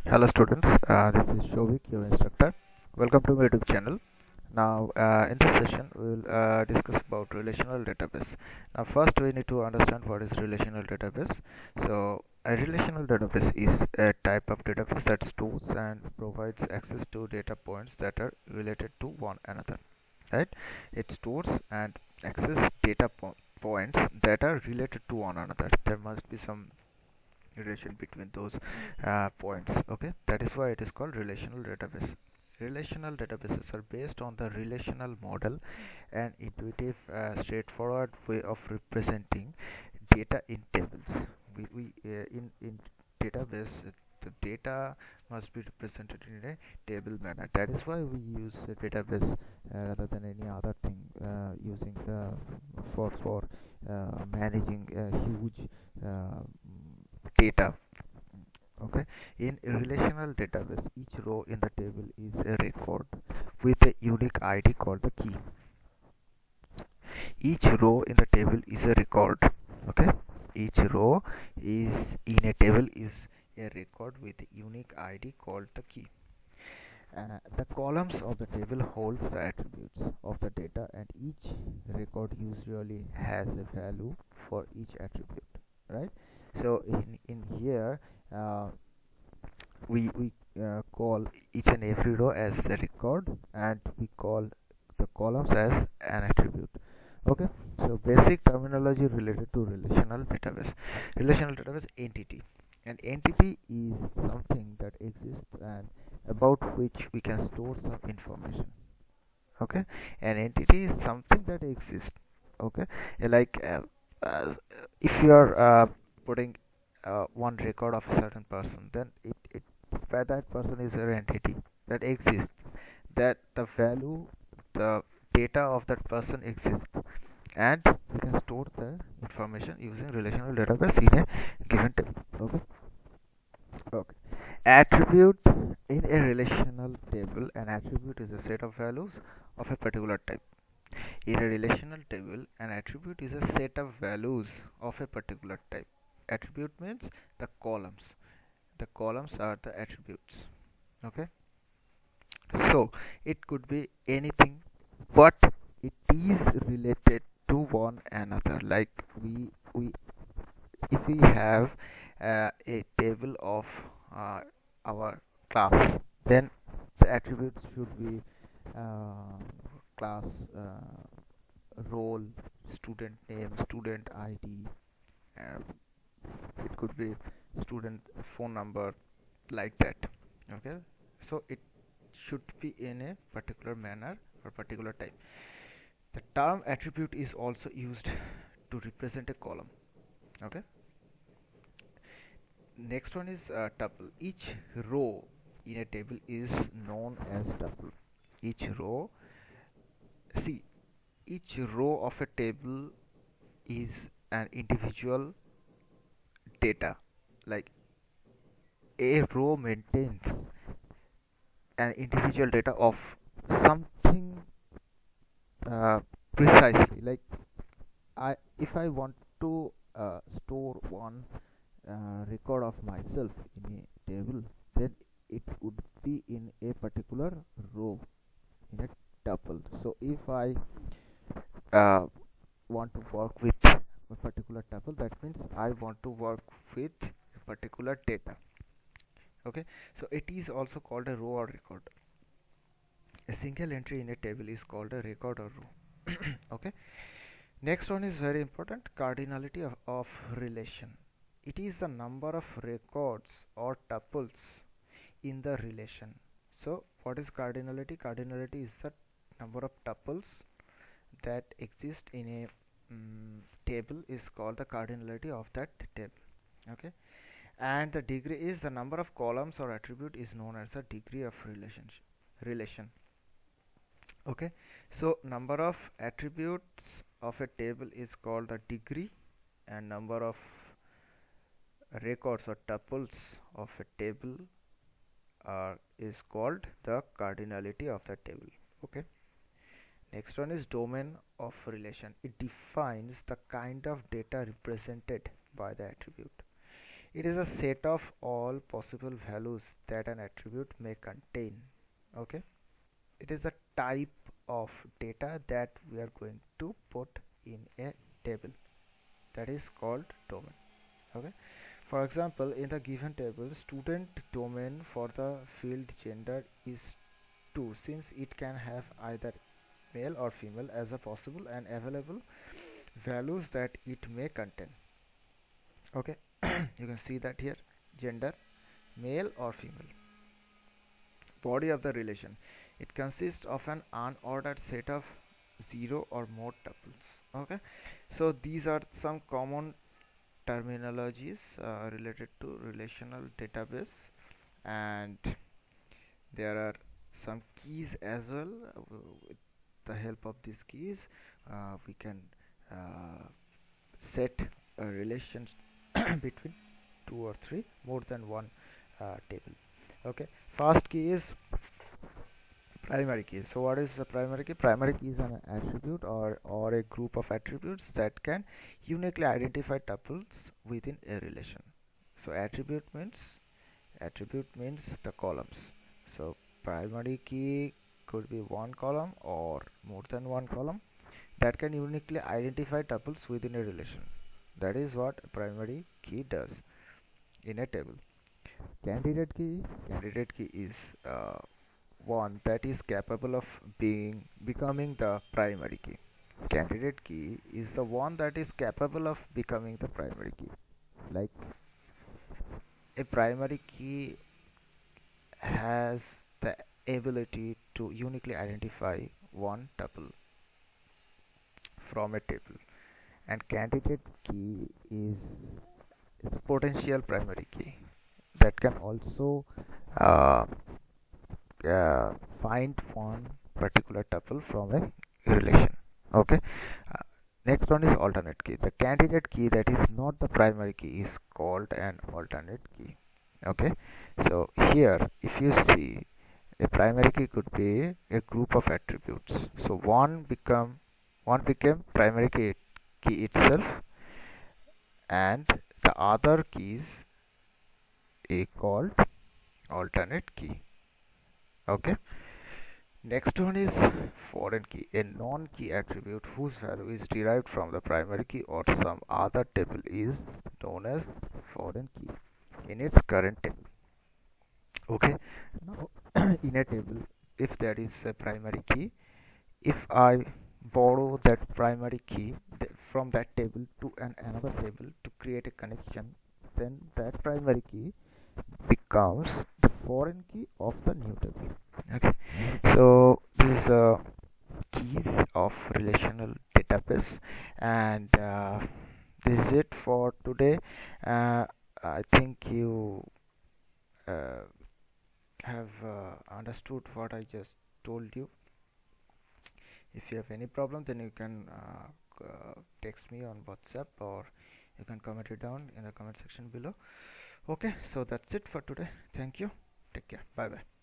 Hello students, this is Shovik, your instructor. Welcome to my YouTube channel. Now in this session we will discuss about relational database. Now first we need to understand what is relational database. So a relational database is a type of database that stores and provides access to data points that are related to one another. Right? It stores and access points that are related to one another. There must be some relation between those points. Okay, that is why it is called relational database. Relational databases are based on the relational model, an intuitive straightforward way of representing data in tables. In database, the data must be represented in a table manner. That is why we use a database rather than any other thing, using for managing a huge data. Okay, in a relational database, each row in the table is a record with a unique id called the key. Each row in the table is a record. Okay, each row is in a table is a record with a unique id called the key. The columns of the table holds the attributes of the data, and each record usually has a value for each attribute, right? So in here, uh, we call each and every row as a record, and we call the columns as an attribute. Okay, so basic terminology related to relational database entity. An entity is something that exists and about which we can store some information. Okay, an entity is something that exists. Okay, like if you are putting one record of a certain person, then it where that person is an entity that exists, that the value, the data of that person exists, and we can store the information using relational database in a given table. Okay, okay. Attribute. In a relational table, an attribute is a set of values of a particular type. In a relational table, an attribute is a set of values of a particular type. Attribute means the columns. The columns are the attributes. Okay, so it could be anything, but it is related to one another. Like we if we have a table of uh, our class, then the attributes should be uh, class, role, student name, student id, um, it could be student phone number, like that. Okay, so it should be in a particular manner or particular type. The term attribute is also used to represent a column. Okay, next one is tuple. Each row in a table is known as tuple. Each see each row of a table is an individual data. Like a row maintains an individual data of something precisely. Like if I want to store one record of myself in a table, then it would be in a particular row in a tuple. So if I uh, want to work with a particular tuple, that means I want to work with a particular data. Okay, so it is also called a row or record. A single entry in a table is called a record or row. Okay, next one is very important: cardinality of relation. It is the number of records or tuples in the relation. So what is cardinality? Cardinality is the number of tuples that exist in a table is called the cardinality of that table. Okay, and the degree is the number of columns or attribute is known as the degree of relation. Okay, so number of attributes of a table is called the degree, and number of records or tuples of a table is called the cardinality of the table. Okay, next one is domain of relation. It defines the kind of data represented by the attribute. It is a set of all possible values that an attribute may contain. Okay, it is a type of data that we are going to put in a table, that is called domain. Okay, for example, in the given table, student domain for the field gender is 2, since it can have either male or female as a possible and available values that it may contain. Okay, you can see that here, gender, male or female. Body of the relation, it consists of an unordered set of 0 or more tuples. Okay, so these are some common terminologies related to relational database, and there are some keys as well. With the help of these keys, we can set a relation between 2 or 3, more than one table. Okay, first key is primary key. So what is a primary key? Primary key is an attribute or a group of attributes that can uniquely identify tuples within a relation. So attribute means the columns. So primary key could be one column or more than one column that can uniquely identify tuples within a relation. That is what a primary key does in a table. Candidate key is one that is capable of becoming the primary key. Candidate key is the one that is capable of becoming the primary key. Like, a primary key has the ability to uniquely identify one tuple from a table, and candidate key is a potential primary key that can also uh, find one particular tuple from a relation. Okay, uh, next one is alternate key. The candidate key that is not the primary key is called an alternate key. Okay, so here if you see, a primary key could be a group of attributes. So one became primary key itself, and the other keys are called alternate key. Okay, next one is foreign key, a non-key attribute whose value is derived from the primary key or some other table is known as foreign key in its current table. Okay, now in a table, if there is a primary key, if I borrow that primary key from that table to another table to create a connection, then that primary key becomes the foreign key of the new table. Okay, so these are keys of relational database, and this is it for today. I think you have understood what I just told you. If you have any problem, then you can text me on WhatsApp, or you can comment it down in the comment section below. Okay, so that's it for today. Thank you. Take care. Bye bye.